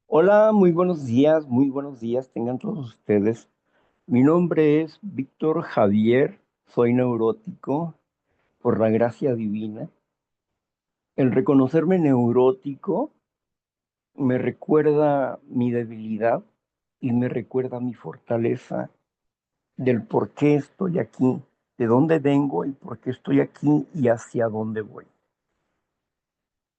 Hola, muy buenos días, tengan todos ustedes. Mi nombre es Víctor Javier, soy neurótico por la gracia divina. El reconocerme neurótico me recuerda mi debilidad y me recuerda mi fortaleza del por qué estoy aquí, de dónde vengo y por qué estoy aquí y hacia dónde voy.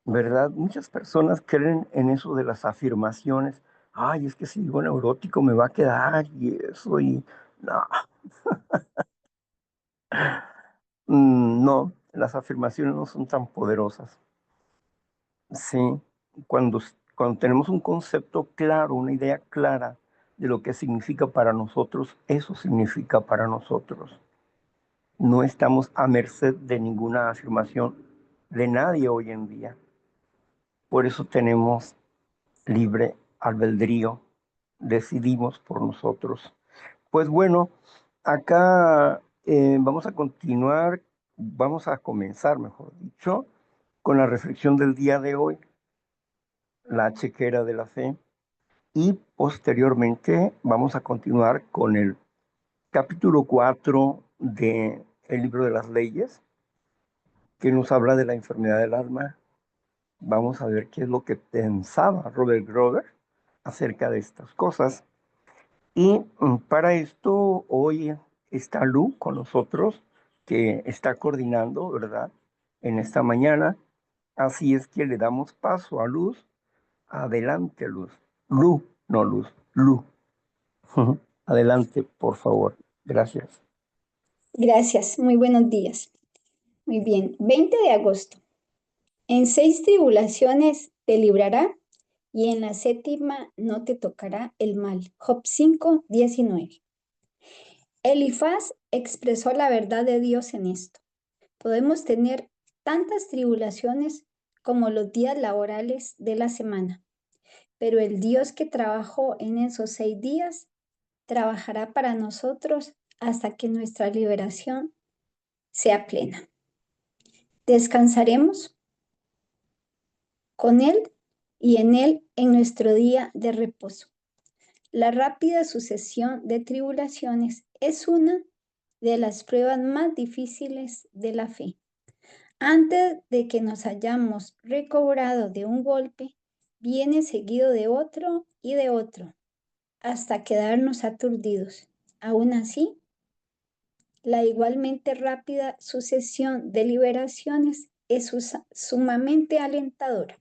¿Verdad? Muchas personas creen en eso de las afirmaciones. Ay, es que si digo neurótico me va a quedar y eso y no, no, las afirmaciones no son tan poderosas. Sí, cuando, cuando tenemos un concepto claro, una idea clara de lo que significa para nosotros, eso significa para nosotros. No estamos a merced de ninguna afirmación de nadie hoy en día. Por eso tenemos libre albedrío, decidimos por nosotros. Pues bueno, acá vamos a continuar, vamos a comenzar, mejor dicho, con la reflexión del día de hoy, la chequera de la fe, y posteriormente vamos a continuar con el capítulo 4 de el libro de las leyes, que nos habla de la enfermedad del alma. Vamos a ver qué es lo que pensaba Robert Grover acerca de estas cosas. Y para esto hoy está Lu con nosotros, que está coordinando, ¿verdad? En esta mañana. Así es que le damos paso a Luz. Adelante, Luz. Lu, no Luz, Lu. Ujú. Adelante, por favor. Gracias. Gracias, muy buenos días. Muy bien, 20 de agosto. En 6 tribulaciones te librará y en la séptima no te tocará el mal. Job 5:19. Elifaz expresó la verdad de Dios en esto. Podemos tener tantas tribulaciones como los días laborales de la semana, pero el Dios que trabajó en esos 6 días trabajará para nosotros hasta que nuestra liberación sea plena. Descansaremos con Él y en Él en nuestro día de reposo. La rápida sucesión de tribulaciones es una de las pruebas más difíciles de la fe. Antes de que nos hayamos recobrado de un golpe, viene seguido de otro y de otro, hasta quedarnos aturdidos. Aún así, la igualmente rápida sucesión de liberaciones es sumamente alentadora.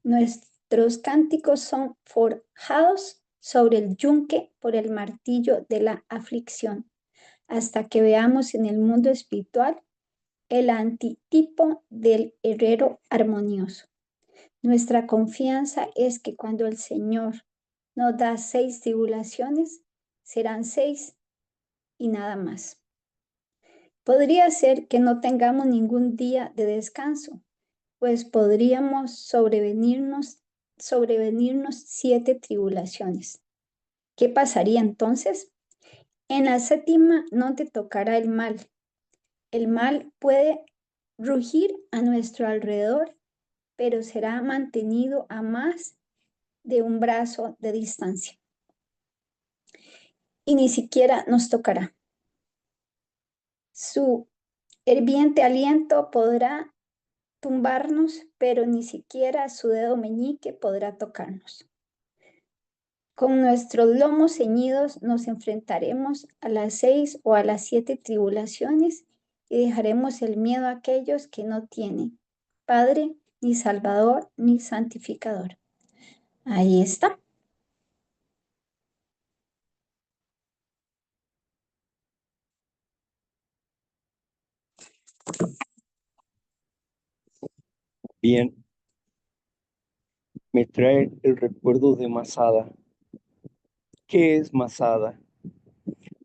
Nuestros cánticos son forjados sobre el yunque por el martillo de la aflicción, hasta que veamos en el mundo espiritual el antitipo del herrero armonioso. Nuestra confianza es que cuando el Señor nos da 6 tribulaciones, serán 6 y nada más. Podría ser que no tengamos ningún día de descanso, pues podríamos sobrevenirnos 7 tribulaciones. ¿Qué pasaría entonces? En la séptima no te tocará el mal. El mal puede rugir a nuestro alrededor, pero será mantenido a más de un brazo de distancia y ni siquiera nos tocará. Su hirviente aliento podrá tumbarnos, pero ni siquiera su dedo meñique podrá tocarnos. Con nuestros lomos ceñidos nos enfrentaremos a las 6 o a las 7 tribulaciones y dejaremos el miedo a aquellos que no tienen Padre, ni Salvador, ni Santificador. Ahí está. Bien, me trae el recuerdo de Masada. ¿Qué es Masada?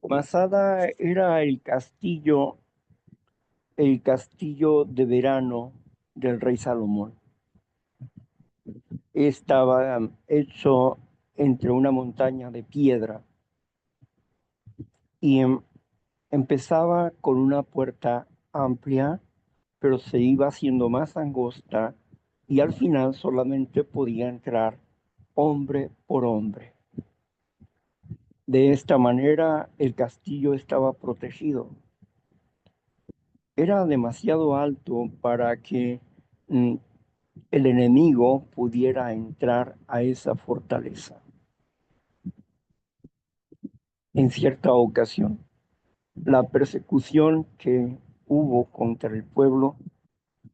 Masada era el castillo de verano del rey Salomón. Estaba hecho entre una montaña de piedra y empezaba con una puerta amplia, pero se iba haciendo más angosta y al final solamente podía entrar hombre por hombre. De esta manera el castillo estaba protegido. Era demasiado alto para que mm, el enemigo pudiera entrar a esa fortaleza. En cierta ocasión, la persecución que hubo contra el pueblo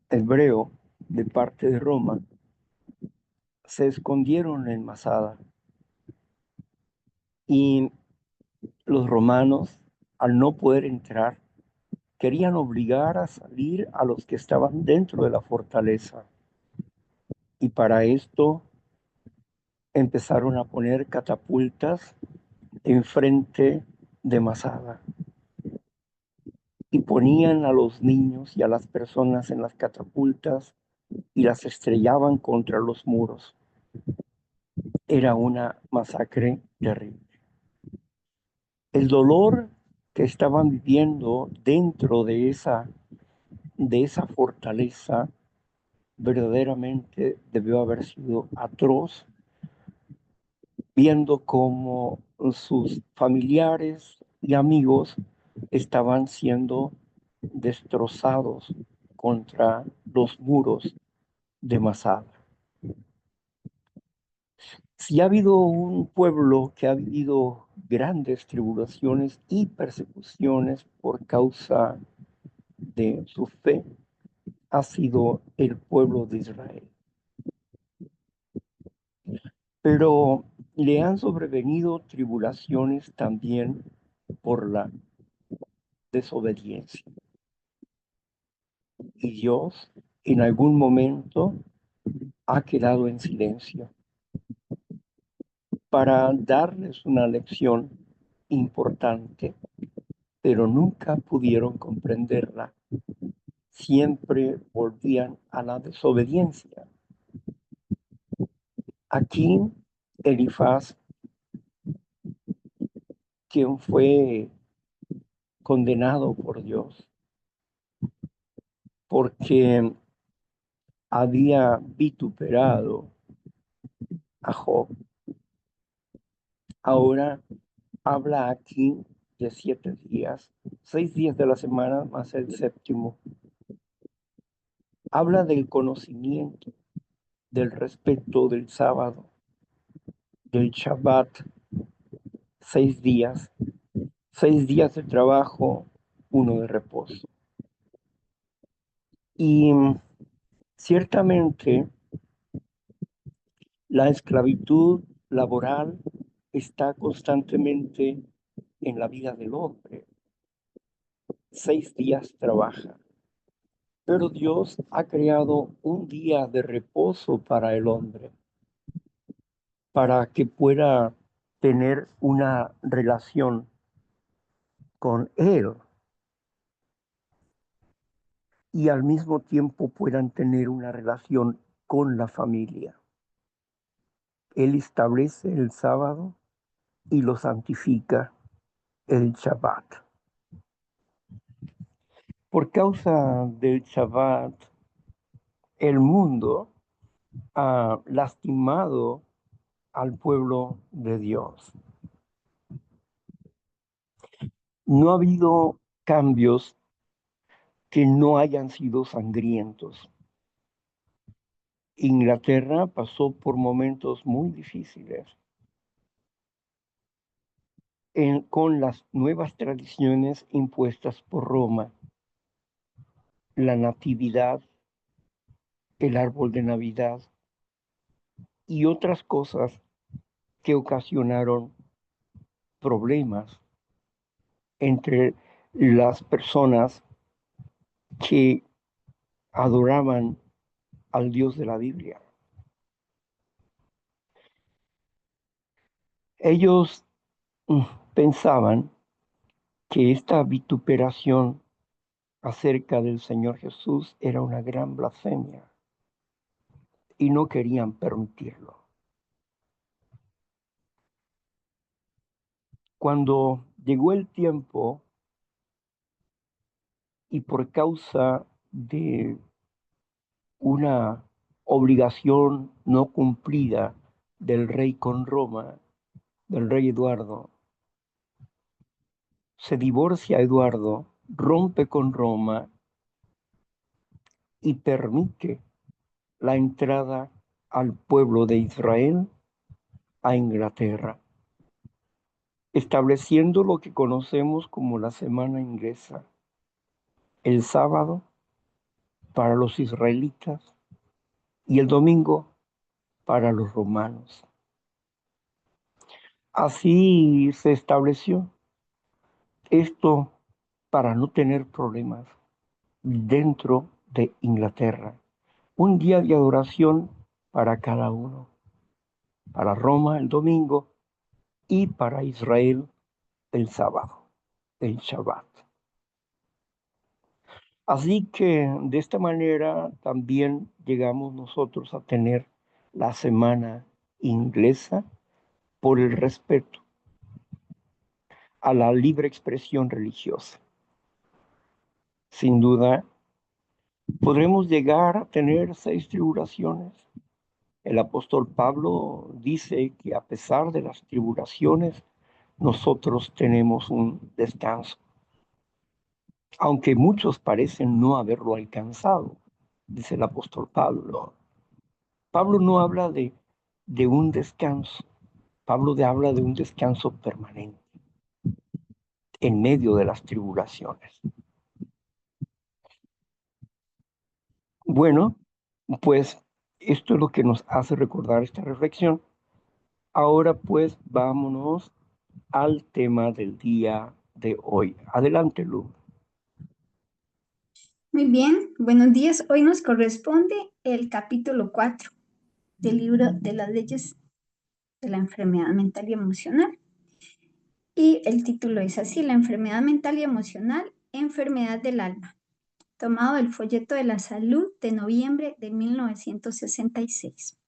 hebreo de parte de Roma, se escondieron en Masada y los romanos, al no poder entrar, querían obligar a salir a los que estaban dentro de la fortaleza. Y para esto empezaron a poner catapultas enfrente de Masada y ponían a los niños y a las personas en las catapultas y las estrellaban contra los muros. Era una masacre terrible. El dolor que estaban viviendo dentro de esa fortaleza verdaderamente debió haber sido atroz, viendo cómo sus familiares y amigos estaban siendo destrozados contra los muros de Masada. Si ha habido un pueblo que ha vivido grandes tribulaciones y persecuciones por causa de su fe, ha sido el pueblo de Israel. Pero le han sobrevenido tribulaciones también por la desobediencia. Y Dios en algún momento ha quedado en silencio para darles una lección importante, pero nunca pudieron comprenderla. Siempre volvían a la desobediencia. Aquí Elifaz, quien fue condenado por Dios porque había vituperado a Job, ahora habla aquí de 7 días, 6 días de la semana más el séptimo. Habla del conocimiento, del respeto del sábado, del Shabbat, 6 días, 6 días de trabajo, uno de reposo. Y ciertamente la esclavitud laboral está constantemente en la vida del hombre. 6 días trabaja, pero Dios ha creado un día de reposo para el hombre, para que pueda tener una relación con Él y al mismo tiempo puedan tener una relación con la familia. Él establece el sábado y lo santifica el Shabbat. Por causa del Shabbat, el mundo ha lastimado al pueblo de Dios. No ha habido cambios que no hayan sido sangrientos. Inglaterra pasó por momentos muy difíciles con las nuevas tradiciones impuestas por Roma, la natividad, el árbol de Navidad y otras cosas que ocasionaron problemas entre las personas que adoraban al Dios de la Biblia. Ellos pensaban que esta vituperación acerca del Señor Jesús era una gran blasfemia y no querían permitirlo. Cuando llegó el tiempo y por causa de una obligación no cumplida del rey con Roma, del rey Eduardo. Se divorcia Eduardo, rompe con Roma y permite la entrada al pueblo de Israel a Inglaterra, estableciendo lo que conocemos como la semana inglesa, el sábado para los israelitas y el domingo para los romanos. Así se estableció esto para no tener problemas dentro de Inglaterra. Un día de adoración para cada uno, para Roma el domingo y para Israel el sábado, el Shabbat. Así que de esta manera también llegamos nosotros a tener la semana inglesa por el respeto a la libre expresión religiosa. Sin duda, podremos llegar a tener 6 tribulaciones. El apóstol Pablo dice que a pesar de las tribulaciones, nosotros tenemos un descanso, aunque muchos parecen no haberlo alcanzado, dice el apóstol Pablo. Pablo no habla de un descanso, Pablo habla de un descanso permanente en medio de las tribulaciones. Bueno, pues esto es lo que nos hace recordar esta reflexión. Ahora pues vámonos al tema del día de hoy. Adelante, Lu. Muy bien, buenos días. Hoy nos corresponde el capítulo 4 del libro de las leyes de la enfermedad mental y emocional. Y el título es así: la enfermedad mental y emocional, enfermedad del alma, tomado del folleto de la salud de noviembre de 1966.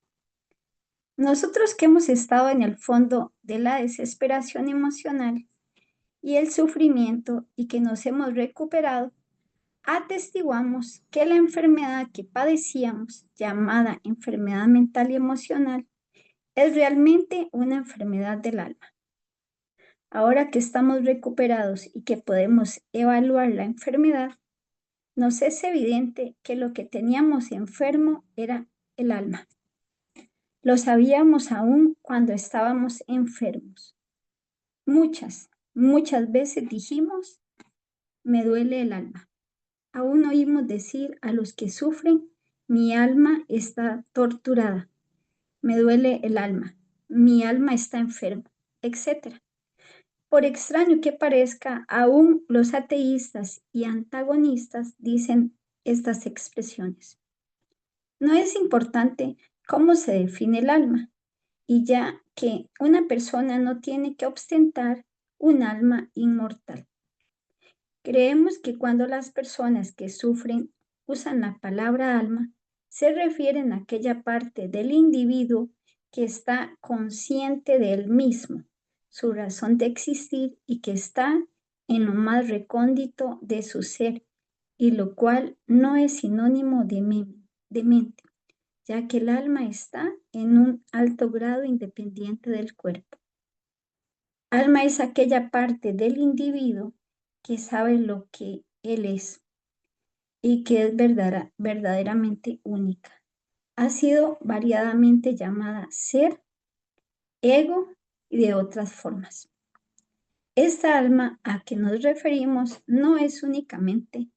Nosotros que hemos estado en el fondo de la desesperación emocional y el sufrimiento y que nos hemos recuperado, atestiguamos que la enfermedad que padecíamos, llamada enfermedad mental y emocional, es realmente una enfermedad del alma. Ahora que estamos recuperados y que podemos evaluar la enfermedad, nos es evidente que lo que teníamos enfermo era el alma. Lo sabíamos aún cuando estábamos enfermos. Muchas veces dijimos, me duele el alma. Aún oímos decir a los que sufren, mi alma está torturada, me duele el alma, mi alma está enferma, etc. Por extraño que parezca, aún los ateístas y antagonistas dicen estas expresiones. No es importante cómo se define el alma, y ya que una persona no tiene que ostentar un alma inmortal. Creemos que cuando las personas que sufren usan la palabra alma, se refieren a aquella parte del individuo que está consciente de él mismo, su razón de existir y que está en lo más recóndito de su ser, y lo cual no es sinónimo de mente, ya que el alma está en un alto grado independiente del cuerpo. Alma es aquella parte del individuo que sabe lo que él es y que es verdaderamente única. Ha sido variadamente llamada ser, ego y de otras formas. Esta alma a que nos referimos no es únicamente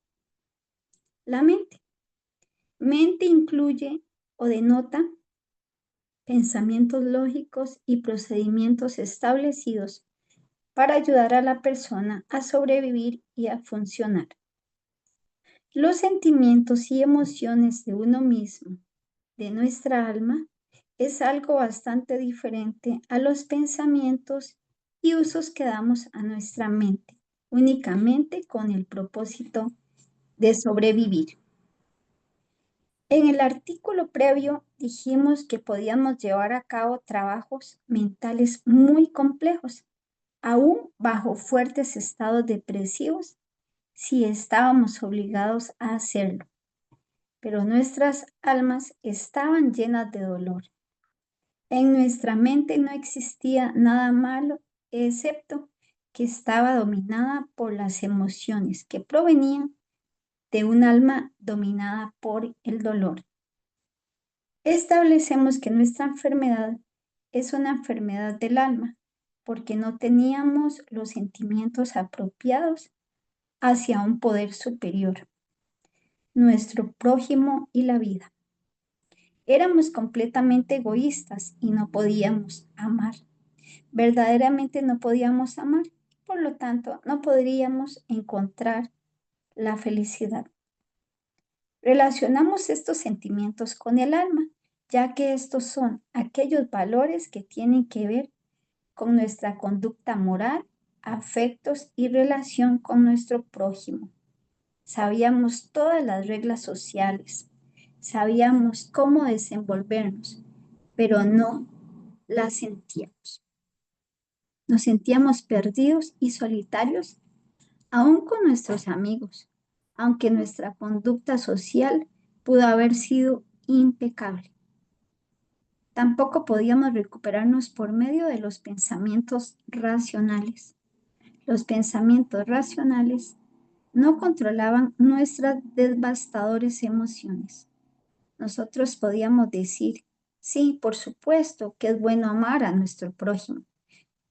la mente. Mente incluye o denota pensamientos lógicos y procedimientos establecidos para ayudar a la persona a sobrevivir y a funcionar. Los sentimientos y emociones de uno mismo, de nuestra alma, es algo bastante diferente a los pensamientos y usos que damos a nuestra mente, únicamente con el propósito de sobrevivir. En el artículo previo dijimos que podíamos llevar a cabo trabajos mentales muy complejos, aún bajo fuertes estados depresivos, si estábamos obligados a hacerlo, pero nuestras almas estaban llenas de dolor. En nuestra mente no existía nada malo, excepto que estaba dominada por las emociones que provenían de un alma dominada por el dolor. Establecemos que nuestra enfermedad es una enfermedad del alma, porque no teníamos los sentimientos apropiados hacia un poder superior, nuestro prójimo y la vida. Éramos completamente egoístas y no podíamos amar. Verdaderamente no podíamos amar, por lo tanto, no podríamos encontrar la felicidad. Relacionamos estos sentimientos con el alma, ya que estos son aquellos valores que tienen que ver con nuestra conducta moral, afectos y relación con nuestro prójimo. Sabíamos todas las reglas sociales, sabíamos cómo desenvolvernos, pero no las sentíamos. Nos sentíamos perdidos y solitarios, aún con nuestros amigos, aunque nuestra conducta social pudo haber sido impecable. Tampoco podíamos recuperarnos por medio de los pensamientos racionales. Los pensamientos racionales no controlaban nuestras devastadoras emociones. Nosotros podíamos decir, sí, por supuesto que es bueno amar a nuestro prójimo,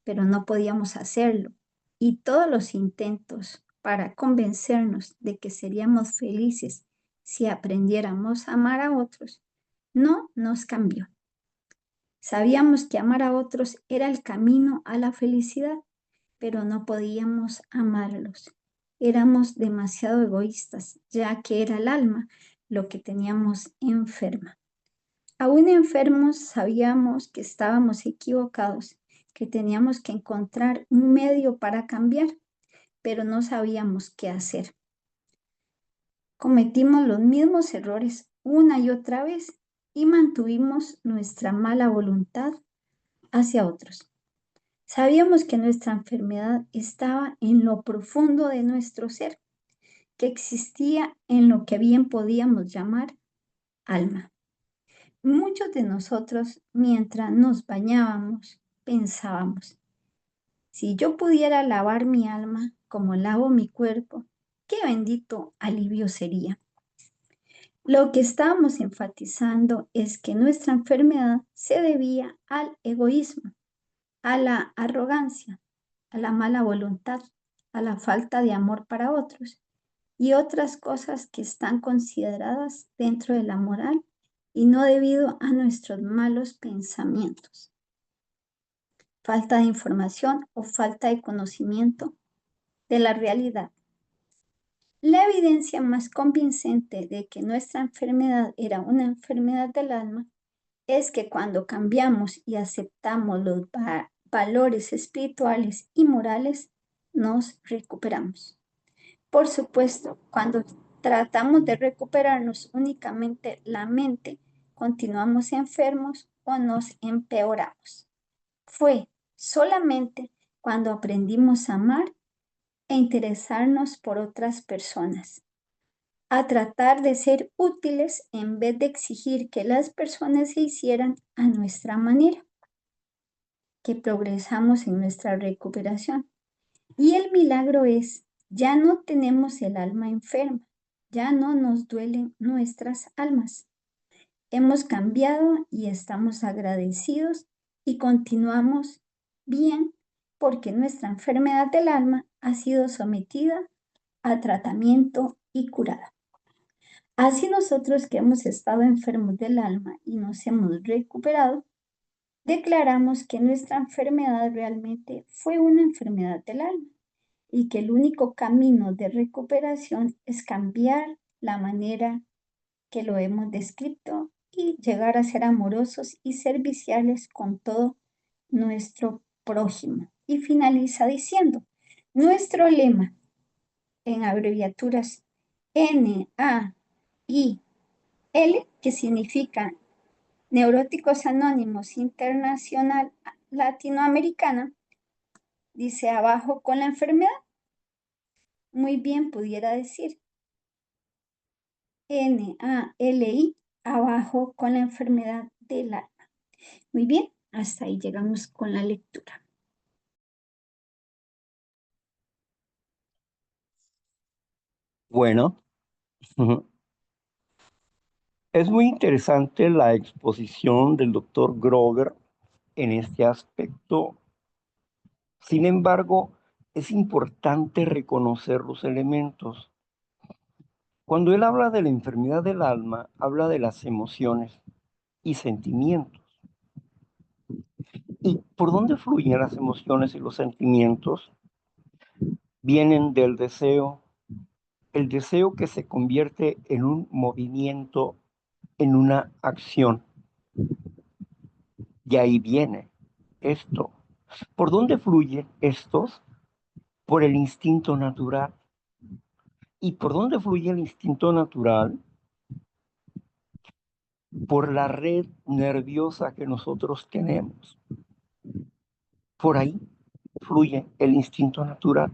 pero no podíamos hacerlo. Y todos los intentos para convencernos de que seríamos felices si aprendiéramos a amar a otros, no nos cambió. Sabíamos que amar a otros era el camino a la felicidad, pero no podíamos amarlos. Éramos demasiado egoístas, ya que era el alma lo que teníamos enferma. Aún enfermos sabíamos que estábamos equivocados, que teníamos que encontrar un medio para cambiar, pero no sabíamos qué hacer. Cometimos los mismos errores una y otra vez y mantuvimos nuestra mala voluntad hacia otros. Sabíamos que nuestra enfermedad estaba en lo profundo de nuestro ser, que existía en lo que bien podíamos llamar alma. Muchos de nosotros, mientras nos bañábamos, pensábamos, si yo pudiera lavar mi alma como lavo mi cuerpo, qué bendito alivio sería. Lo que estábamos enfatizando es que nuestra enfermedad se debía al egoísmo, a la arrogancia, a la mala voluntad, a la falta de amor para otros y otras cosas que están consideradas dentro de la moral y no debido a nuestros malos pensamientos, falta de información o falta de conocimiento de la realidad. La evidencia más convincente de que nuestra enfermedad era una enfermedad del alma es que cuando cambiamos y aceptamos los valores espirituales y morales, nos recuperamos. Por supuesto, cuando tratamos de recuperarnos únicamente la mente, continuamos enfermos o nos empeoramos. Fue solamente cuando aprendimos a amar e interesarnos por otras personas, a tratar de ser útiles en vez de exigir que las personas se hicieran a nuestra manera, que progresamos en nuestra recuperación. Y el milagro es, ya no tenemos el alma enferma, ya no nos duelen nuestras almas. Hemos cambiado y estamos agradecidos y continuamos bien porque nuestra enfermedad del alma ha sido sometida a tratamiento y curada. Así nosotros que hemos estado enfermos del alma y nos hemos recuperado, declaramos que nuestra enfermedad realmente fue una enfermedad del alma y que el único camino de recuperación es cambiar la manera que lo hemos descrito y llegar a ser amorosos y serviciales con todo nuestro prójimo. Y finaliza diciendo, nuestro lema en abreviaturas NAIL, que significa Neuróticos Anónimos Internacional Latinoamericana, dice abajo con la enfermedad. Muy bien pudiera decir NALI, abajo con la enfermedad del alma. Muy bien, hasta ahí llegamos con la lectura. Bueno, es muy interesante la exposición del doctor Grover en este aspecto. Sin embargo, es importante reconocer los elementos. Cuando él habla de la enfermedad del alma, habla de las emociones y sentimientos. ¿Y por dónde fluyen las emociones y los sentimientos? Vienen del deseo, el deseo que se convierte en un movimiento, en una acción. De ahí viene esto. ¿Por dónde fluyen estos? Por el instinto natural. ¿Y por dónde fluye el instinto natural? Por la red nerviosa que nosotros tenemos. Por ahí fluye el instinto natural.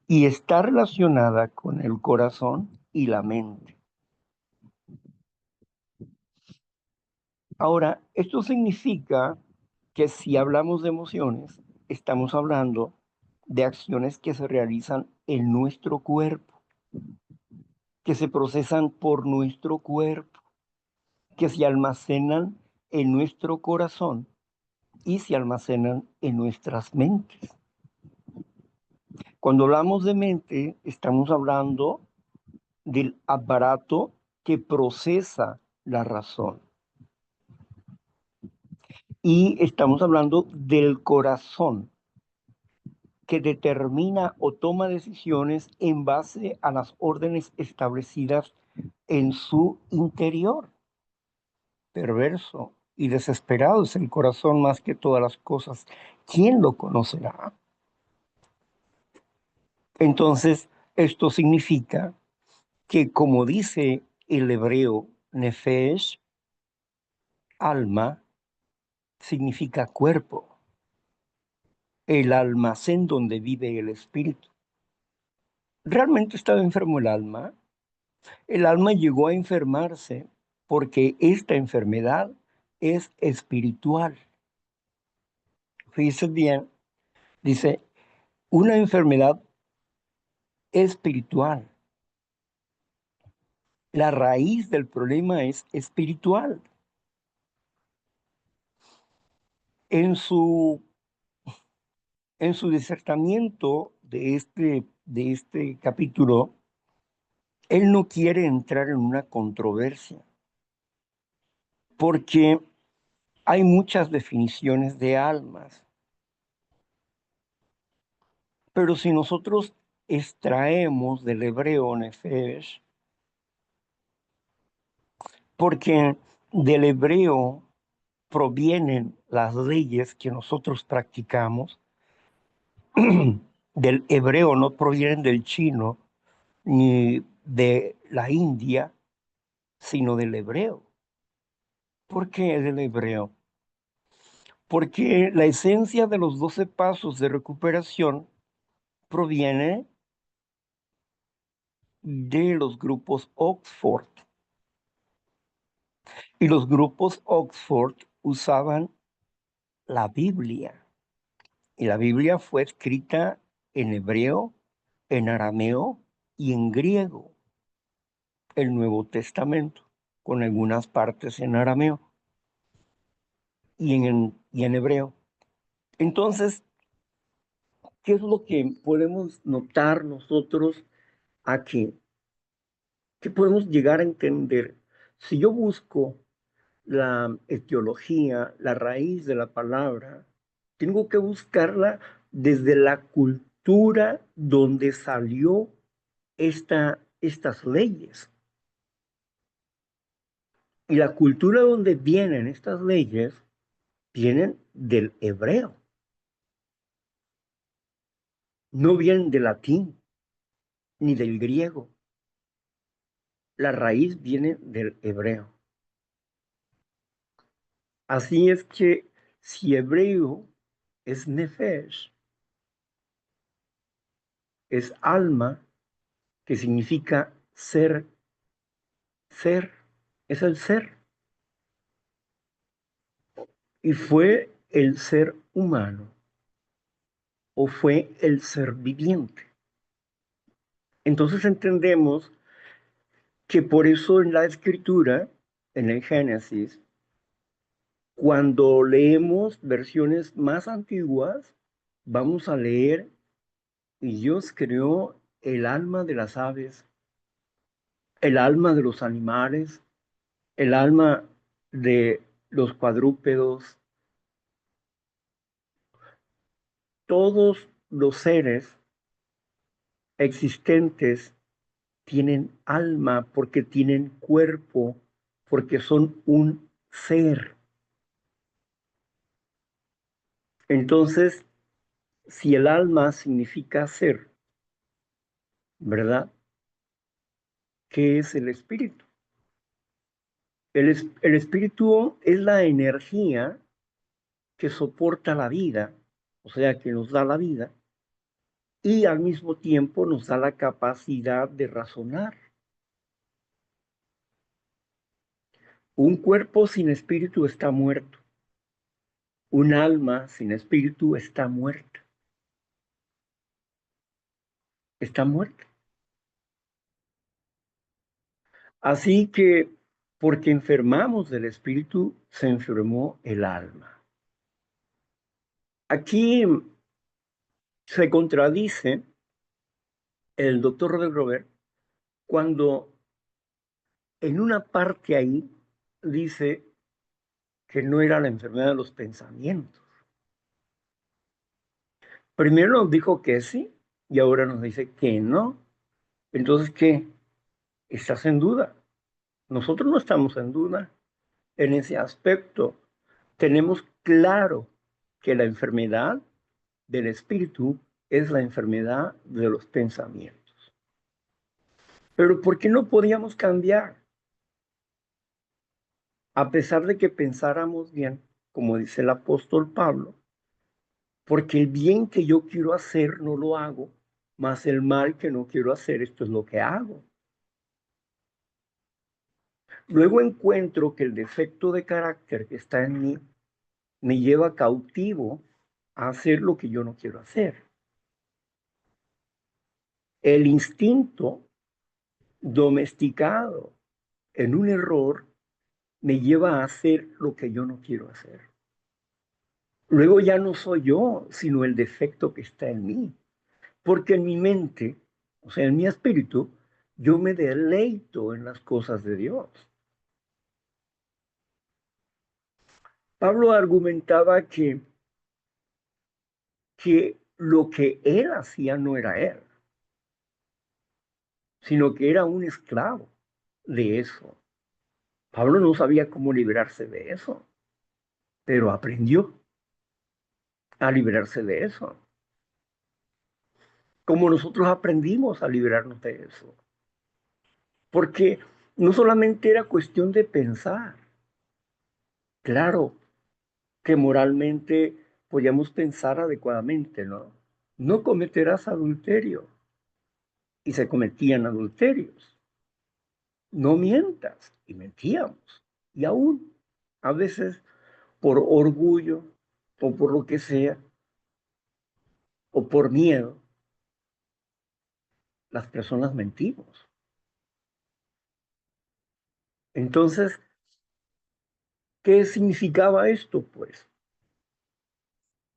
Y está relacionada con el corazón y la mente. Ahora, esto significa que si hablamos de emociones, estamos hablando de acciones que se realizan en nuestro cuerpo, que se procesan por nuestro cuerpo, que se almacenan en nuestro corazón y se almacenan en nuestras mentes. Cuando hablamos de mente, estamos hablando del aparato que procesa la razón. Y estamos hablando del corazón que determina o toma decisiones en base a las órdenes establecidas en su interior. Perverso y desesperado es el corazón más que todas las cosas. ¿Quién lo conocerá? Entonces, esto significa que, como dice el hebreo, nefesh, alma, significa cuerpo, el almacén donde vive el espíritu. ¿Realmente estaba enfermo el alma? El alma llegó a enfermarse porque esta enfermedad es espiritual. Fíjese bien, dice, una enfermedad espiritual. La raíz del problema es espiritual. En su, en su disertamiento de este capítulo, él no quiere entrar en una controversia porque hay muchas definiciones de almas. Pero si nosotros extraemos del hebreo nefesh, porque del hebreo provienen las leyes que nosotros practicamos, del hebreo no provienen del chino ni de la India, sino del hebreo. ¿Por qué del hebreo? Porque la esencia de los 12 pasos de recuperación proviene de los grupos Oxford. Y los grupos Oxford usaban la Biblia. Y la Biblia fue escrita en hebreo, en arameo y en griego, el Nuevo Testamento, con algunas partes en arameo y en hebreo. Entonces, ¿qué es lo que podemos notar nosotros aquí? ¿Qué podemos llegar a entender? Si yo busco la etiología, la raíz de la palabra, tengo que buscarla desde la cultura donde salió estas leyes. Y la cultura donde vienen estas leyes vienen del hebreo, no vienen del latín ni del griego. La raíz viene del hebreo. Así es que si hebreo es nefesh, es alma, que significa ser, ser, es el ser. y fue el ser humano o fue el ser viviente. Entonces entendemos que por eso en la escritura, en el Génesis, cuando leemos versiones más antiguas, vamos a leer, y Dios creó el alma de las aves, el alma de los animales, el alma de los cuadrúpedos, todos los seres existentes tienen alma porque tienen cuerpo, porque son un ser. Entonces, si el alma significa ser, ¿verdad? ¿Qué es el espíritu? El espíritu es la energía que soporta la vida, o sea, que nos da la vida, y al mismo tiempo nos da la capacidad de razonar. Un cuerpo sin espíritu está muerto. Un alma sin espíritu está muerta. Está muerta. Así que, porque enfermamos del espíritu, se enfermó el alma. Aquí se contradice el doctor Robert cuando en una parte ahí dice que no era la enfermedad de los pensamientos. Primero nos dijo que sí y ahora nos dice que no. Entonces, ¿qué? ¿Estás en duda? Nosotros no estamos en duda en ese aspecto. Tenemos claro que la enfermedad del espíritu es la enfermedad de los pensamientos. Pero ¿por qué no podíamos cambiar? A pesar de que pensáramos bien, como dice el apóstol Pablo, porque el bien que yo quiero hacer no lo hago, más el mal que no quiero hacer, esto es lo que hago. Luego encuentro que el defecto de carácter que está en mí me lleva cautivo a hacer lo que yo no quiero hacer. El instinto domesticado en un error me lleva a hacer lo que yo no quiero hacer. Luego ya no soy yo, sino el defecto que está en mí. Porque en mi mente, o sea, en mi espíritu, yo me deleito en las cosas de Dios. Pablo argumentaba que lo que él hacía no era él, sino que era un esclavo de eso. Pablo no sabía cómo librarse de eso, pero aprendió a librarse de eso. Como nosotros aprendimos a librarnos de eso. Porque no solamente era cuestión de pensar. Claro que moralmente podíamos pensar adecuadamente, ¿no? No cometerás adulterio. Y se cometían adulterios. No mientas. Y mentíamos. Y aún, a veces, por orgullo o por lo que sea, o por miedo, las personas mentimos. Entonces, ¿qué significaba esto, pues?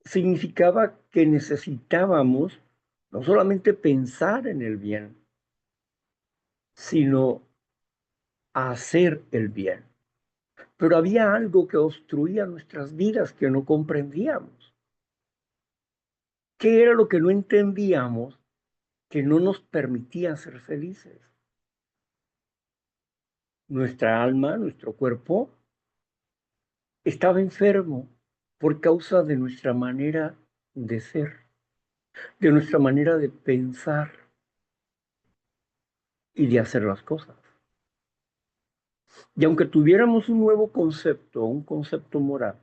Significaba que necesitábamos no solamente pensar en el bien, sino hacer el bien. Pero había algo que obstruía nuestras vidas que no comprendíamos. ¿Qué era lo que no entendíamos que no nos permitía ser felices? Nuestra alma, nuestro cuerpo, estaba enfermo por causa de nuestra manera de ser, de nuestra manera de pensar y de hacer las cosas. Y aunque tuviéramos un nuevo concepto, un concepto moral,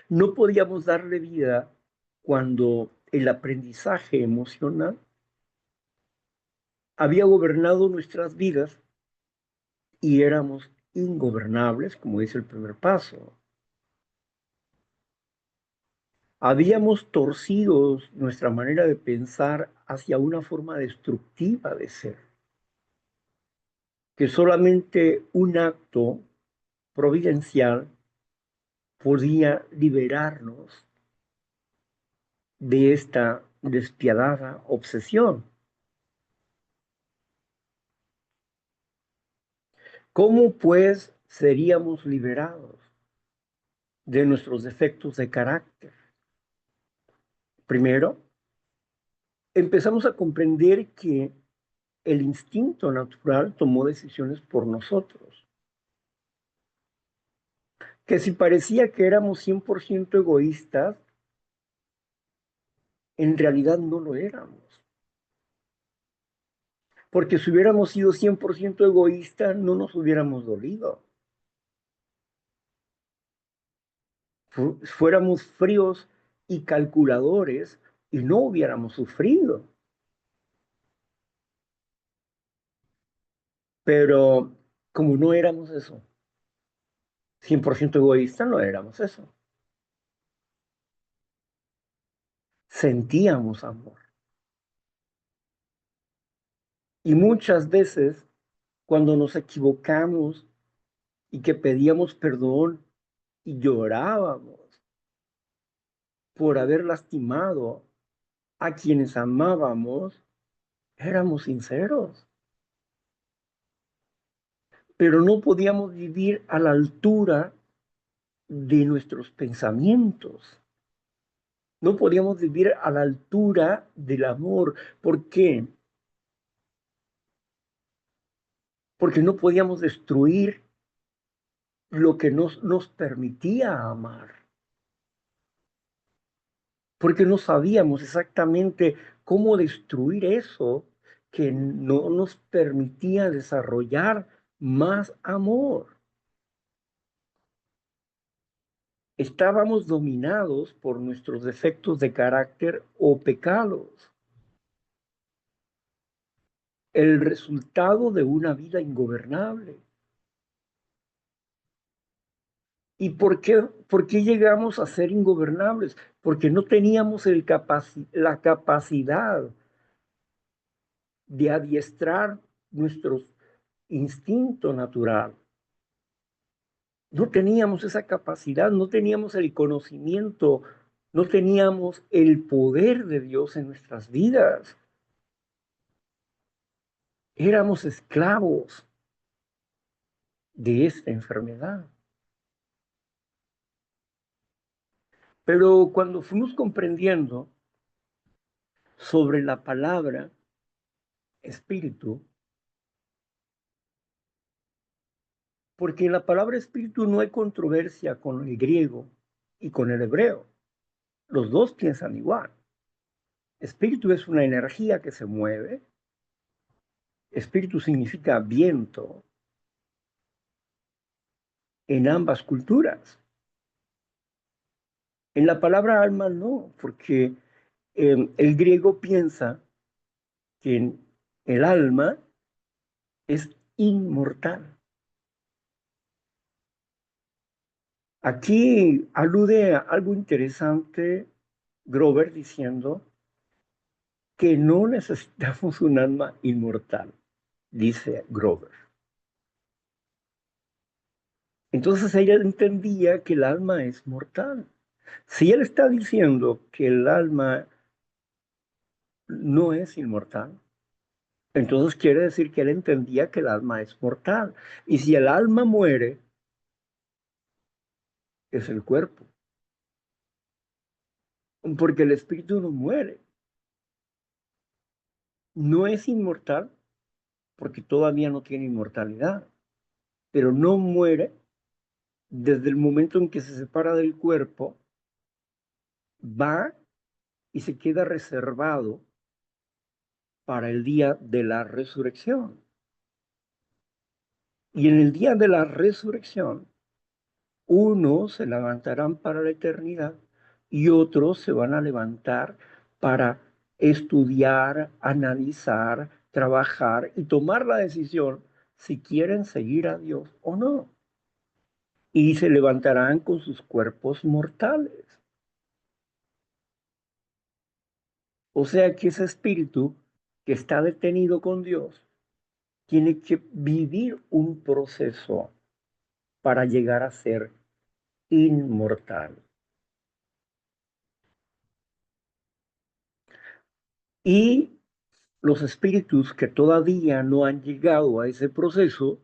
no podíamos darle vida cuando el aprendizaje emocional había gobernado nuestras vidas y éramos ingobernables, como dice el primer paso. Habíamos torcido nuestra manera de pensar hacia una forma destructiva de ser, que solamente un acto providencial podía liberarnos de esta despiadada obsesión. ¿Cómo pues seríamos liberados de nuestros defectos de carácter? Primero, empezamos a comprender que el instinto natural tomó decisiones por nosotros, que si parecía que éramos 100% egoístas, en realidad no lo éramos. Porque si hubiéramos sido 100% egoístas, no nos hubiéramos dolido. Fuéramos fríos y calculadores y no hubiéramos sufrido. Pero como no éramos eso, 100% egoístas no éramos eso. Sentíamos amor. Y muchas veces, cuando nos equivocamos y que pedíamos perdón y llorábamos por haber lastimado a quienes amábamos, éramos sinceros. Pero no podíamos vivir a la altura de nuestros pensamientos. No podíamos vivir a la altura del amor. ¿Por qué? Porque no podíamos destruir lo que nos permitía amar. Porque no sabíamos exactamente cómo destruir eso que no nos permitía desarrollar más amor. Estábamos dominados por nuestros defectos de carácter o pecados, el resultado de una vida ingobernable. ¿Y por qué llegamos a ser ingobernables? Porque no teníamos la capacidad de adiestrar nuestro instinto natural. No teníamos esa capacidad, no teníamos el conocimiento, no teníamos el poder de Dios en nuestras vidas. Éramos esclavos de esta enfermedad. Pero cuando fuimos comprendiendo sobre la palabra espíritu, porque en la palabra espíritu no hay controversia con el griego y con el hebreo. Los dos piensan igual. Espíritu es una energía que se mueve. Espíritu significa viento en ambas culturas. En la palabra alma no, porque el griego piensa que el alma es inmortal. Aquí alude a algo interesante Grover diciendo que no necesitamos un alma inmortal, dice Grover. Entonces ella entendía que el alma es mortal. Si él está diciendo que el alma no es inmortal, entonces quiere decir que él entendía que el alma es mortal. Y si el alma muere, es el cuerpo. Porque el espíritu no muere. No es inmortal porque todavía no tiene inmortalidad, pero no muere desde el momento en que se separa del cuerpo, va y se queda reservado para el día de la resurrección. Y en el día de la resurrección, unos se levantarán para la eternidad y otros se van a levantar para estudiar, analizar, trabajar y tomar la decisión si quieren seguir a Dios o no. Y se levantarán con sus cuerpos mortales. O sea que ese espíritu que está detenido con Dios tiene que vivir un proceso para llegar a ser inmortal. Y los espíritus que todavía no han llegado a ese proceso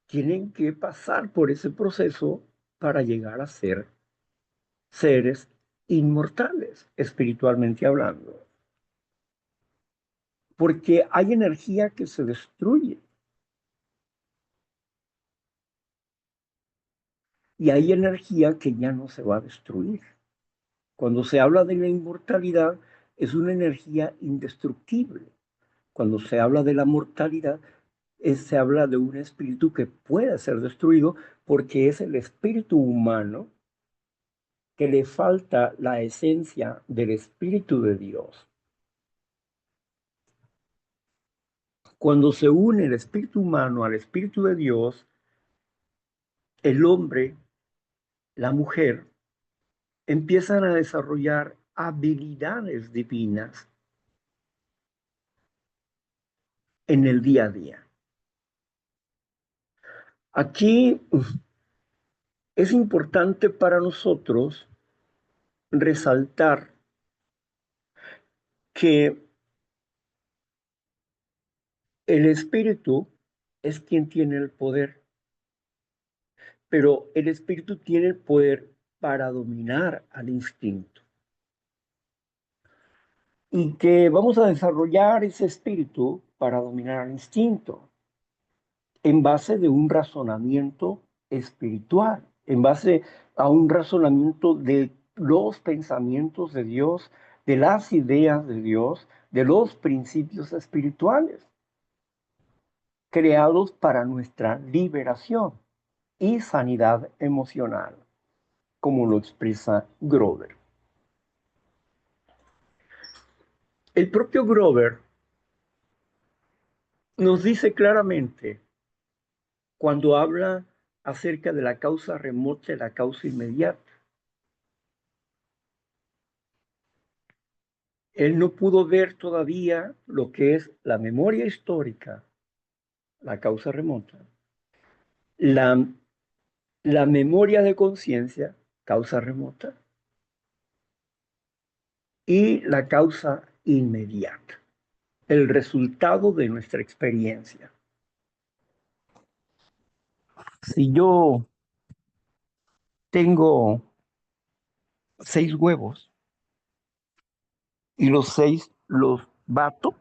tienen que pasar por ese proceso para llegar a ser seres inmortales, espiritualmente hablando. Porque hay energía que se destruye y hay energía que ya no se va a destruir. Cuando se habla de la inmortalidad, es una energía indestructible. Cuando se habla de la mortalidad, se habla de un espíritu que puede ser destruido porque es el espíritu humano que le falta la esencia del espíritu de Dios. Cuando se une el espíritu humano al espíritu de Dios, el hombre, la mujer, empiezan a desarrollar habilidades divinas en el día a día. Aquí es importante para nosotros resaltar que el espíritu es quien tiene el poder, pero el espíritu tiene el poder para dominar al instinto. Y que vamos a desarrollar ese espíritu para dominar al instinto en base de un razonamiento espiritual, en base a un razonamiento de los pensamientos de Dios, de las ideas de Dios, de los principios espirituales, creados para nuestra liberación y sanidad emocional, como lo expresa Grover. El propio Grover nos dice claramente, cuando habla acerca de la causa remota y la causa inmediata, él no pudo ver todavía lo que es la memoria histórica, la causa remota, la, la memoria de conciencia, causa remota, y la causa inmediata, el resultado de nuestra experiencia. Si yo tengo 6 huevos y los 6 los bato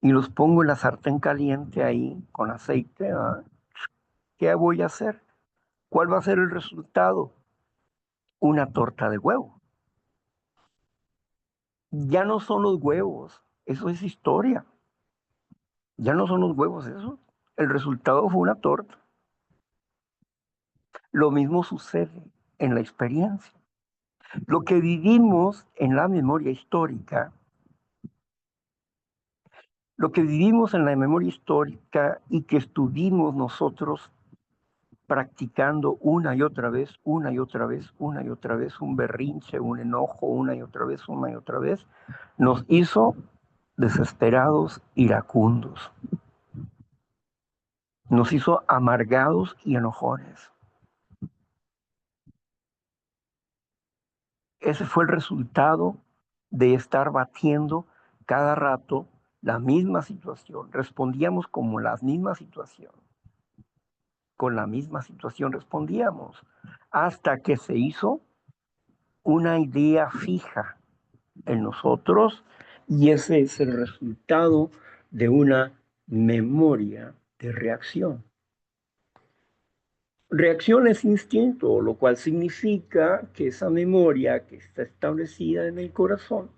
y los pongo en la sartén caliente ahí con aceite, ¿ah? ¿Qué voy a hacer? ¿Cuál va a ser el resultado? Una torta de huevo. Ya no son los huevos, eso es historia. Ya no son los huevos eso. El resultado fue una torta. Lo mismo sucede en la experiencia. Lo que vivimos en la memoria histórica, lo que vivimos en la memoria histórica y que estuvimos nosotros practicando una y otra vez, una y otra vez, una y otra vez, un berrinche, un enojo, una y otra vez, nos hizo desesperados, iracundos, nos hizo amargados y enojones. Ese fue el resultado de estar batiendo cada rato la misma situación. Respondíamos como la misma situación. Con la misma situación respondíamos. Hasta que se hizo una idea fija en nosotros y ese es el resultado de una memoria de reacción. Reacción es instinto, lo cual significa que esa memoria que está establecida en el corazón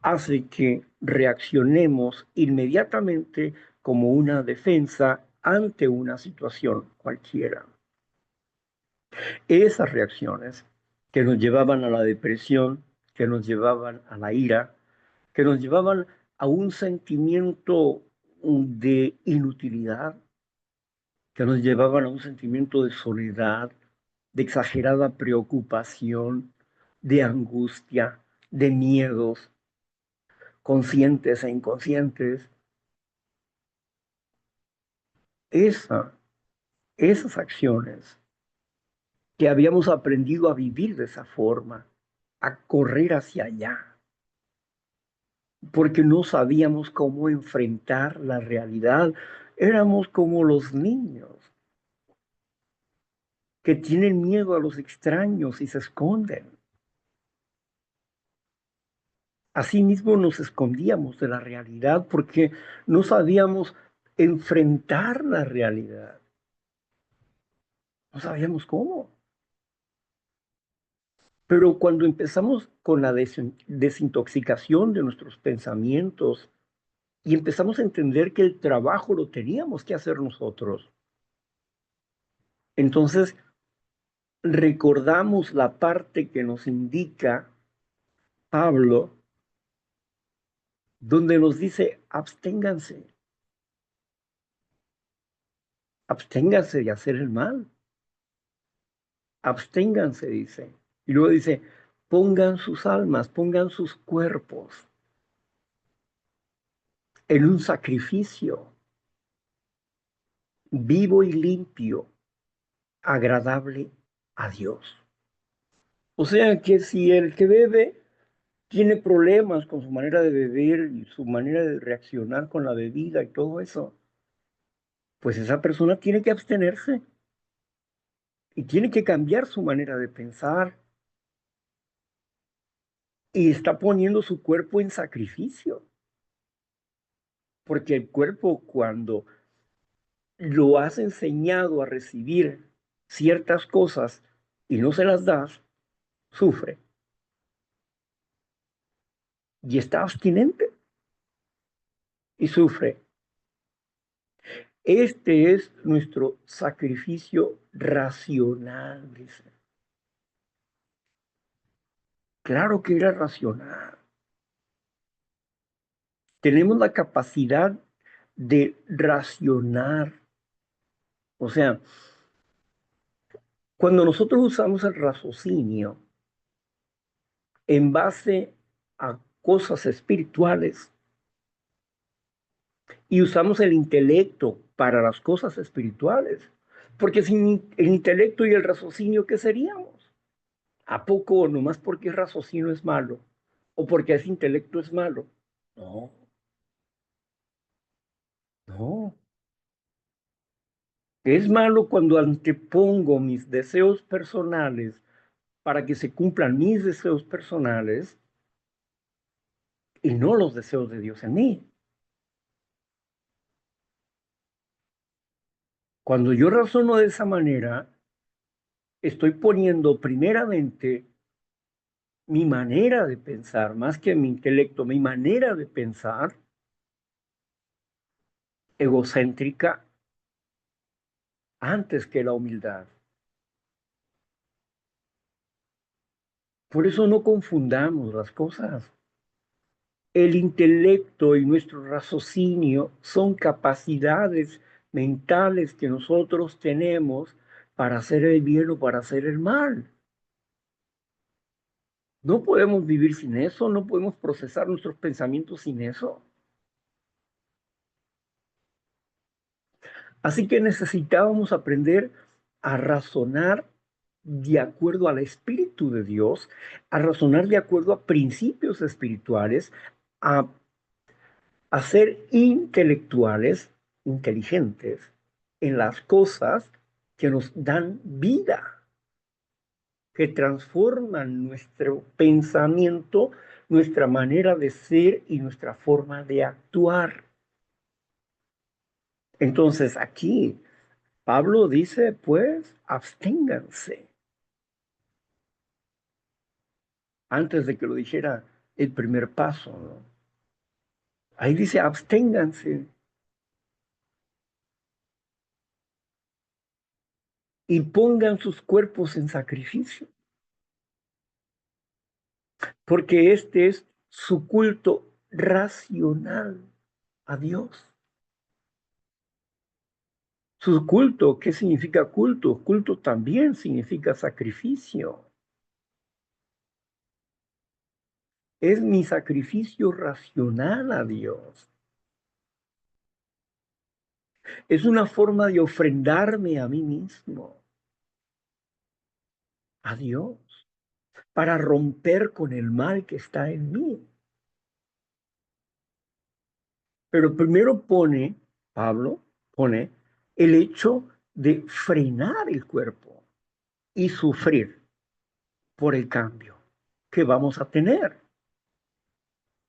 hace que reaccionemos inmediatamente como una defensa ante una situación cualquiera. Esas reacciones que nos llevaban a la depresión, que nos llevaban a la ira, que nos llevaban a un sentimiento de inutilidad, que nos llevaban a un sentimiento de soledad, de exagerada preocupación, de angustia, de miedos conscientes e inconscientes. Esas acciones que habíamos aprendido a vivir de esa forma, a correr hacia allá, porque no sabíamos cómo enfrentar la realidad. Éramos como los niños que tienen miedo a los extraños y se esconden. Asimismo nos escondíamos de la realidad porque no sabíamos enfrentar la realidad. No sabíamos cómo. Pero cuando empezamos con la desintoxicación de nuestros pensamientos y empezamos a entender que el trabajo lo teníamos que hacer nosotros, entonces recordamos la parte que nos indica Pablo, donde nos dice, absténganse de hacer el mal, absténganse, dice. Y luego dice, pongan sus almas, pongan sus cuerpos en un sacrificio vivo y limpio, agradable a Dios. O sea que si el que bebe tiene problemas con su manera de beber y su manera de reaccionar con la bebida y todo eso, pues esa persona tiene que abstenerse y tiene que cambiar su manera de pensar y está poniendo su cuerpo en sacrificio, porque el cuerpo cuando lo has enseñado a recibir ciertas cosas y no se las das, sufre y está abstinente y sufre. Este es nuestro sacrificio racional, dice. Claro que era racional. Tenemos la capacidad de racionar. O sea, cuando nosotros usamos el raciocinio en base a cosas espirituales y usamos el intelecto para las cosas espirituales, porque sin el intelecto y el raciocinio, ¿qué seríamos? ¿A poco nomás porque es raciocinio es malo? ¿O porque es intelecto es malo? No, no. Es malo cuando antepongo mis deseos personales para que se cumplan mis deseos personales y no los deseos de Dios en mí. Cuando yo razono de esa manera, estoy poniendo primeramente mi manera de pensar, más que mi intelecto, mi manera de pensar egocéntrica antes que la humildad. Por eso no confundamos las cosas. El intelecto y nuestro raciocinio son capacidades mentales que nosotros tenemos para hacer el bien o para hacer el mal. No podemos vivir sin eso, no podemos procesar nuestros pensamientos sin eso. Así que necesitábamos aprender a razonar de acuerdo al Espíritu de Dios, a razonar de acuerdo a principios espirituales, a, a ser intelectuales, inteligentes en las cosas que nos dan vida, que transforman nuestro pensamiento, nuestra manera de ser y nuestra forma de actuar. Entonces aquí Pablo dice, pues, absténganse. Antes de que lo dijera el primer paso, ¿no? Ahí dice, absténganse y pongan sus cuerpos en sacrificio, porque este es su culto racional a Dios. Su culto, ¿qué significa culto? Culto también significa sacrificio. Es mi sacrificio racional a Dios. Es una forma de ofrendarme a mí mismo, a Dios, para romper con el mal que está en mí. Pero primero Pablo pone el hecho de frenar el cuerpo y sufrir por el cambio que vamos a tener.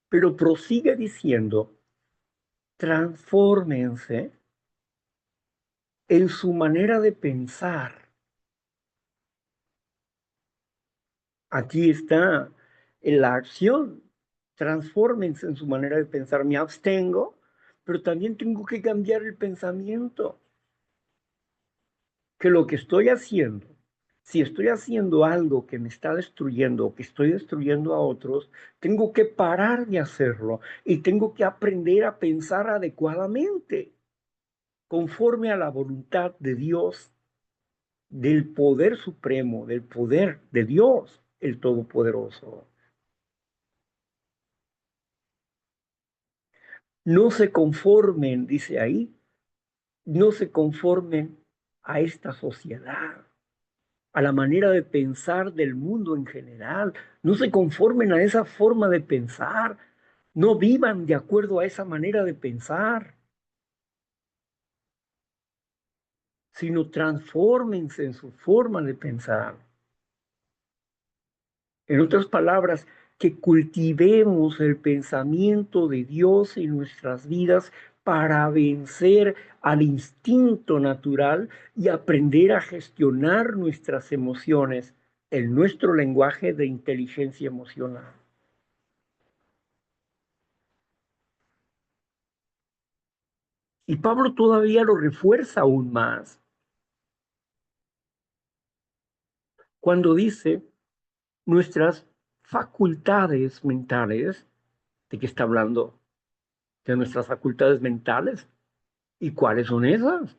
Pero prosigue diciendo, transfórmense en su manera de pensar. Aquí está en la acción. Transfórmense en su manera de pensar. Me abstengo, pero también tengo que cambiar el pensamiento. Que lo que estoy haciendo, si estoy haciendo algo que me está destruyendo o que estoy destruyendo a otros, tengo que parar de hacerlo y tengo que aprender a pensar adecuadamente, conforme a la voluntad de Dios, del poder supremo, del poder de Dios, el Todopoderoso. No se conformen, dice ahí, no se conformen a esta sociedad, a la manera de pensar del mundo en general. No se conformen a esa forma de pensar. No vivan de acuerdo a esa manera de pensar, sino transfórmense en su forma de pensar. En otras palabras, que cultivemos el pensamiento de Dios en nuestras vidas para vencer al instinto natural y aprender a gestionar nuestras emociones en nuestro lenguaje de inteligencia emocional. Y Pablo todavía lo refuerza aún más cuando dice nuestras facultades mentales. ¿De qué está hablando? De nuestras facultades mentales. ¿Y cuáles son esas?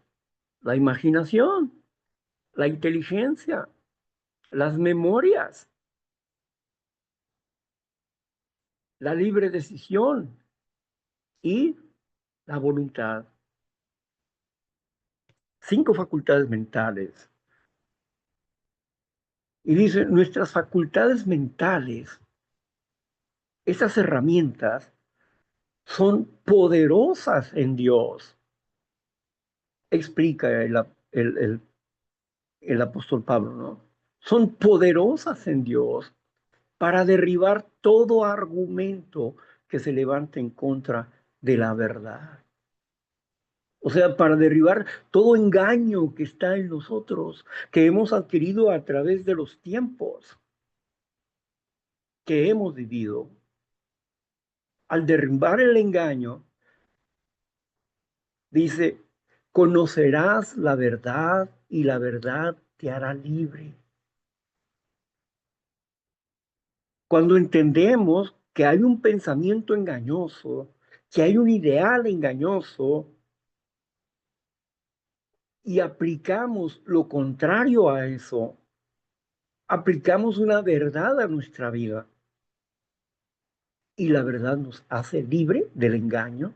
La imaginación, la inteligencia, las memorias, la libre decisión y la voluntad. 5 facultades mentales. Y dice, nuestras facultades mentales, esas herramientas, son poderosas en Dios, explica el apóstol Pablo, ¿no? Son poderosas en Dios para derribar todo argumento que se levante en contra de la verdad. O sea, para derribar todo engaño que está en nosotros, que hemos adquirido a través de los tiempos que hemos vivido. Al derribar el engaño, dice, conocerás la verdad y la verdad te hará libre. Cuando entendemos que hay un pensamiento engañoso, que hay un ideal engañoso, y aplicamos lo contrario a eso, aplicamos una verdad a nuestra vida y la verdad nos hace libre del engaño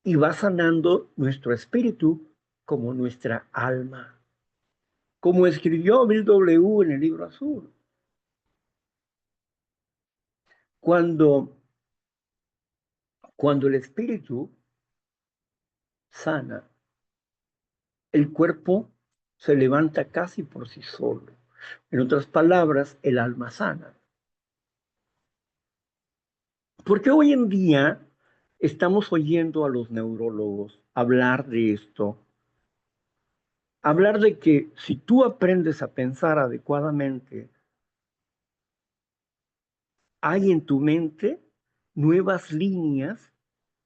y va sanando nuestro espíritu como nuestra alma. Como escribió Bill W. en el libro azul, cuando, cuando el espíritu sana, el cuerpo se levanta casi por sí solo. En otras palabras, el alma sana. Porque hoy en día estamos oyendo a los neurólogos hablar de esto, hablar de que si tú aprendes a pensar adecuadamente, hay en tu mente nuevas líneas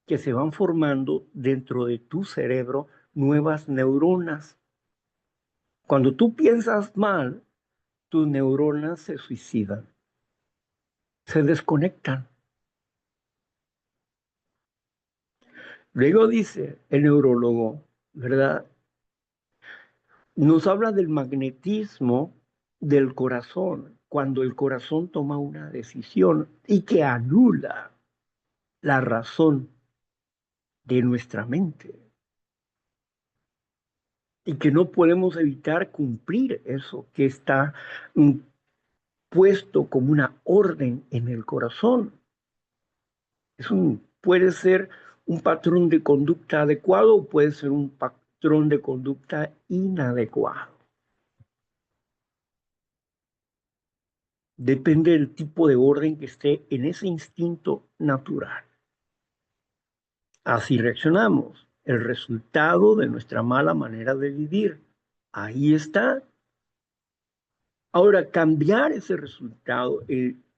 que se van formando dentro de tu cerebro, nuevas neuronas. Cuando tú piensas mal, tus neuronas se suicidan, se desconectan. Luego dice el neurólogo, ¿verdad? Nos habla del magnetismo del corazón. cuando el corazón toma una decisión y que anula la razón de nuestra mente y que no podemos evitar cumplir eso que está puesto como una orden en el corazón. Puede ser un patrón de conducta adecuado o puede ser un patrón de conducta inadecuado. Depende del tipo de orden que esté en ese instinto natural. Así reaccionamos. El resultado de nuestra mala manera de vivir. Ahí está. Ahora, cambiar ese resultado,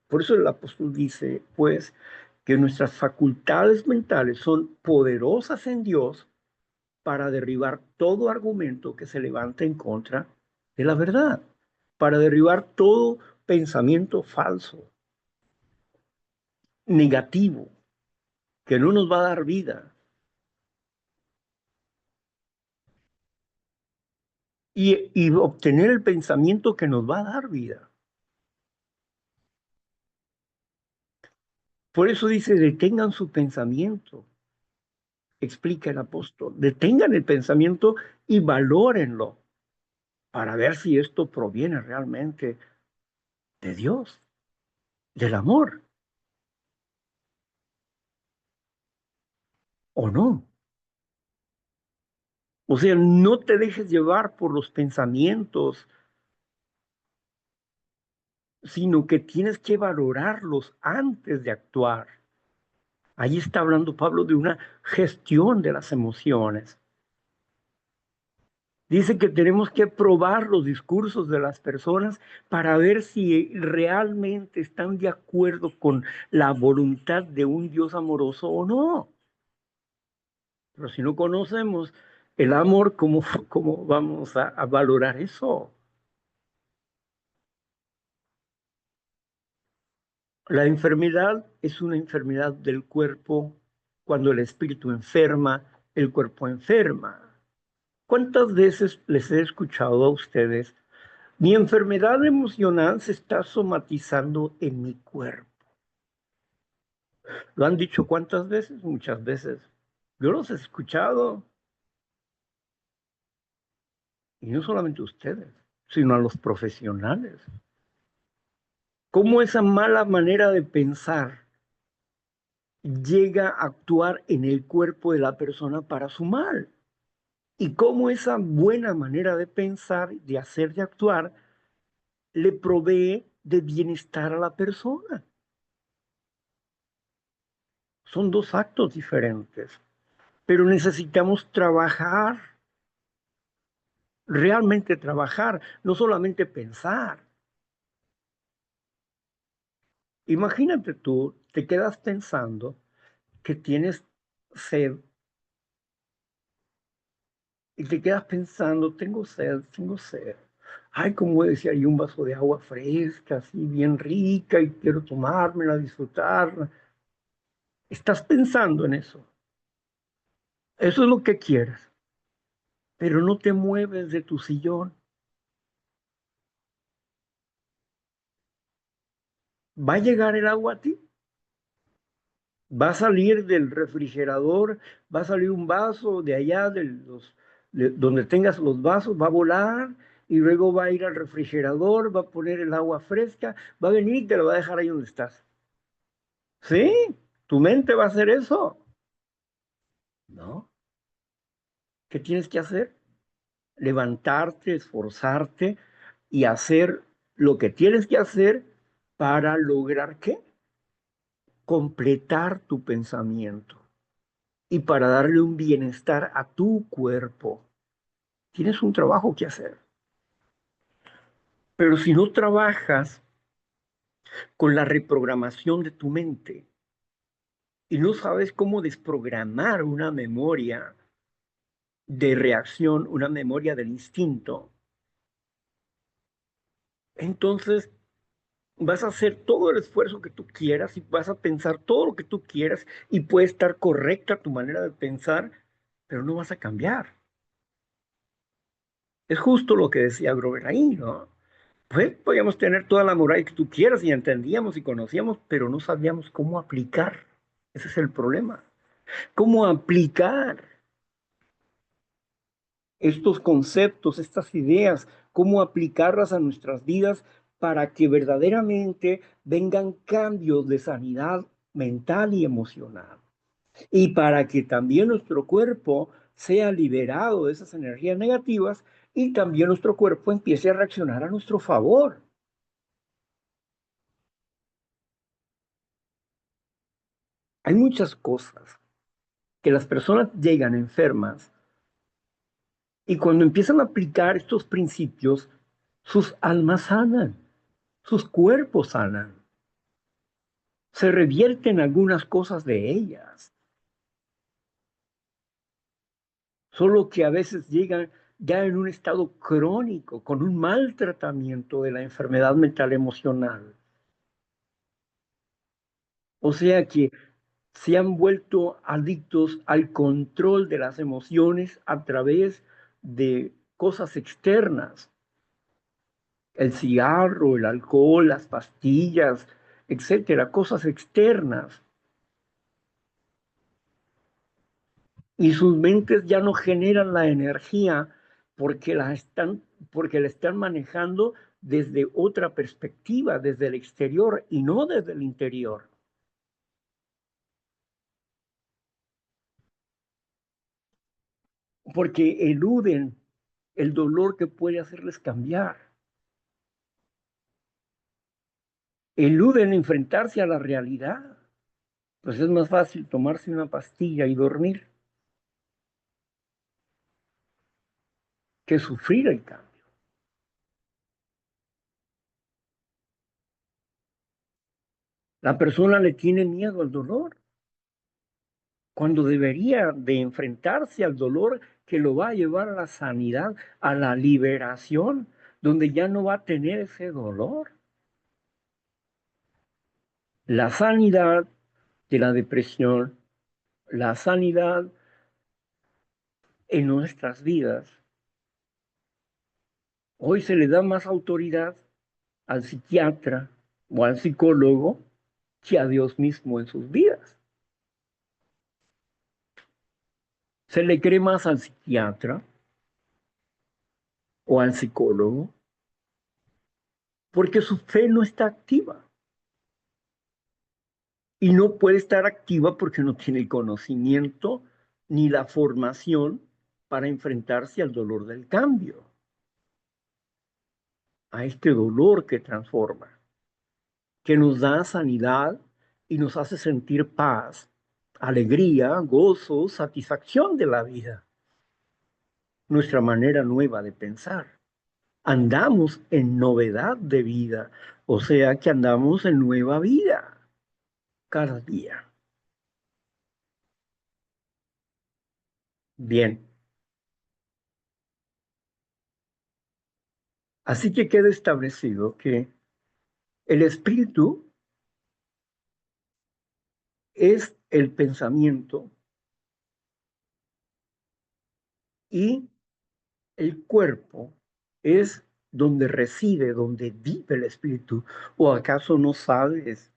por eso el apóstol dice, pues, que nuestras facultades mentales son poderosas en Dios para derribar todo argumento que se levante en contra de la verdad, para derribar todo pensamiento falso, negativo, que no nos va a dar vida, y obtener el pensamiento que nos va a dar vida. Por eso dice, detengan su pensamiento, explica el apóstol, detengan el pensamiento y valórenlo para ver si esto proviene realmente de Dios, del amor, o no. O sea, no te dejes llevar por los pensamientos, sino que tienes que valorarlos antes de actuar. Ahí está hablando Pablo de una gestión de las emociones. Dice que tenemos que probar los discursos de las personas para ver si realmente están de acuerdo con la voluntad de un Dios amoroso o no. Pero si no conocemos el amor, ¿cómo vamos a valorar eso? La enfermedad es una enfermedad del cuerpo. Cuando el espíritu enferma, el cuerpo enferma. ¿Cuántas veces les he escuchado a ustedes? Mi enfermedad emocional se está somatizando en mi cuerpo. ¿Lo han dicho cuántas veces? Muchas veces. Yo los he escuchado. Y no solamente ustedes, sino a los profesionales. ¿Cómo esa mala manera de pensar llega a actuar en el cuerpo de la persona para su mal? Y cómo esa buena manera de pensar, de hacer, de actuar, le provee de bienestar a la persona. Son dos actos diferentes, pero necesitamos trabajar, realmente trabajar, no solamente pensar. Imagínate tú, te quedas pensando que tienes sed y te quedas pensando, tengo sed, tengo sed. Ay, como decía, hay un vaso de agua fresca, así bien rica, y quiero tomármela, disfrutarla. Estás pensando en eso. Eso es lo que quieres, pero no te mueves de tu sillón. ¿Va a llegar el agua a ti? Va a salir del refrigerador, va a salir un vaso de allá, donde tengas los vasos, va a volar y luego va a ir al refrigerador, va a poner el agua fresca, va a venir y te lo va a dejar ahí donde estás. ¿Sí? ¿Tu mente va a hacer eso? No. ¿Qué tienes que hacer? Levantarte, esforzarte y hacer lo que tienes que hacer para lograr ¿qué? Completar tu pensamiento y para darle un bienestar a tu cuerpo. Tienes un trabajo que hacer. Pero si no trabajas con la reprogramación de tu mente y no sabes cómo desprogramar una memoria de reacción, una memoria del instinto, entonces vas a hacer todo el esfuerzo que tú quieras y vas a pensar todo lo que tú quieras y puede estar correcta tu manera de pensar, pero no vas a cambiar. Es justo lo que decía Grover ahí, ¿no? Pues podíamos tener toda la moral que tú quieras y entendíamos y conocíamos, pero no sabíamos cómo aplicar. Ese es el problema. ¿Cómo aplicar estos conceptos, estas ideas, cómo aplicarlas a nuestras vidas para que verdaderamente vengan cambios de sanidad mental y emocional? Y para que también nuestro cuerpo sea liberado de esas energías negativas y también nuestro cuerpo empiece a reaccionar a nuestro favor. Hay muchas cosas que las personas llegan enfermas y cuando empiezan a aplicar estos principios, sus almas sanan, sus cuerpos sanan, se revierten algunas cosas de ellas, solo que a veces llegan ya en un estado crónico, con un mal tratamiento de la enfermedad mental emocional. O sea que se han vuelto adictos al control de las emociones a través de cosas externas, el cigarro, el alcohol, las pastillas, etcétera, cosas externas. Y sus mentes ya no generan la energía porque porque la están manejando desde otra perspectiva, desde el exterior y no desde el interior, porque eluden el dolor que puede hacerles cambiar, eluden enfrentarse a la realidad. Pues es más fácil tomarse una pastilla y dormir que sufrir el cambio. La persona le tiene miedo al dolor cuando debería de enfrentarse al dolor que lo va a llevar a la sanidad, a la liberación, donde ya no va a tener ese dolor. La sanidad de la depresión, la sanidad en nuestras vidas, hoy se le da más autoridad al psiquiatra o al psicólogo que a Dios mismo en sus vidas. Se le cree más al psiquiatra o al psicólogo porque su fe no está activa. Y no puede estar activa porque no tiene el conocimiento ni la formación para enfrentarse al dolor del cambio, a este dolor que transforma, que nos da sanidad y nos hace sentir paz, alegría, gozo, satisfacción de la vida, nuestra manera nueva de pensar. Andamos en novedad de vida, o sea que andamos en nueva vida cada día. Bien, así que queda establecido que el espíritu es el pensamiento y el cuerpo es donde reside, donde vive el espíritu. ¿O acaso no sabes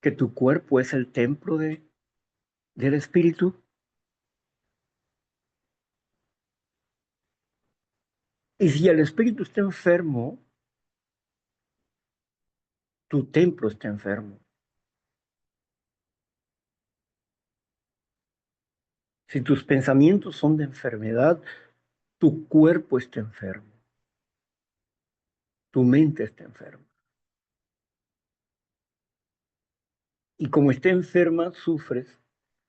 que tu cuerpo es el templo del espíritu? Y si el espíritu está enfermo, tu templo está enfermo. Si tus pensamientos son de enfermedad, tu cuerpo está enfermo, tu mente está enferma. Y como está enferma, sufres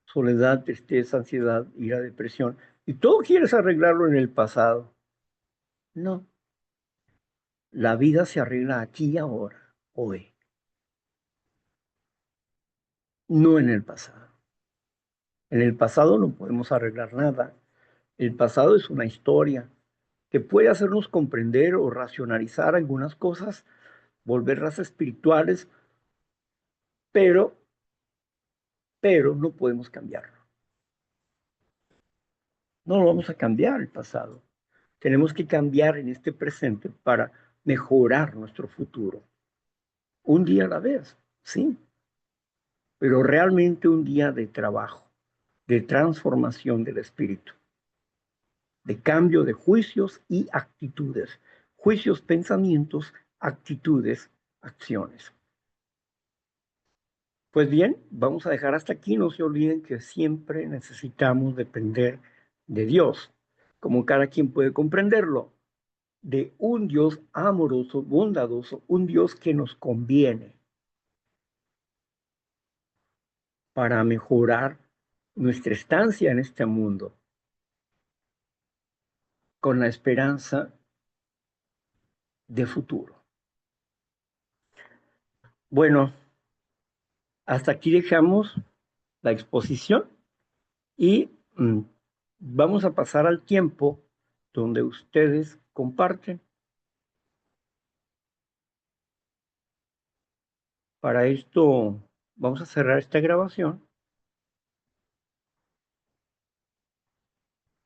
soledad, tristeza, ansiedad, ira, depresión. Y todo quieres arreglarlo en el pasado. No, la vida se arregla aquí y ahora, hoy, no en el pasado. En el pasado no podemos arreglar nada. El pasado es una historia que puede hacernos comprender o racionalizar algunas cosas, volverlas espirituales, pero, pero no podemos cambiarlo. No lo vamos a cambiar el pasado. Tenemos que cambiar en este presente para mejorar nuestro futuro. Un día a la vez, sí, pero realmente un día de trabajo, de transformación del espíritu, de cambio de juicios y actitudes. Juicios, pensamientos, actitudes, acciones. Pues bien, vamos a dejar hasta aquí. No se olviden que siempre necesitamos depender de Dios, como cada quien puede comprenderlo, de un Dios amoroso, bondadoso, un Dios que nos conviene para mejorar nuestra estancia en este mundo, con la esperanza de futuro. Bueno, hasta aquí dejamos la exposición y vamos a pasar al tiempo donde ustedes comparten. Para esto vamos a cerrar esta grabación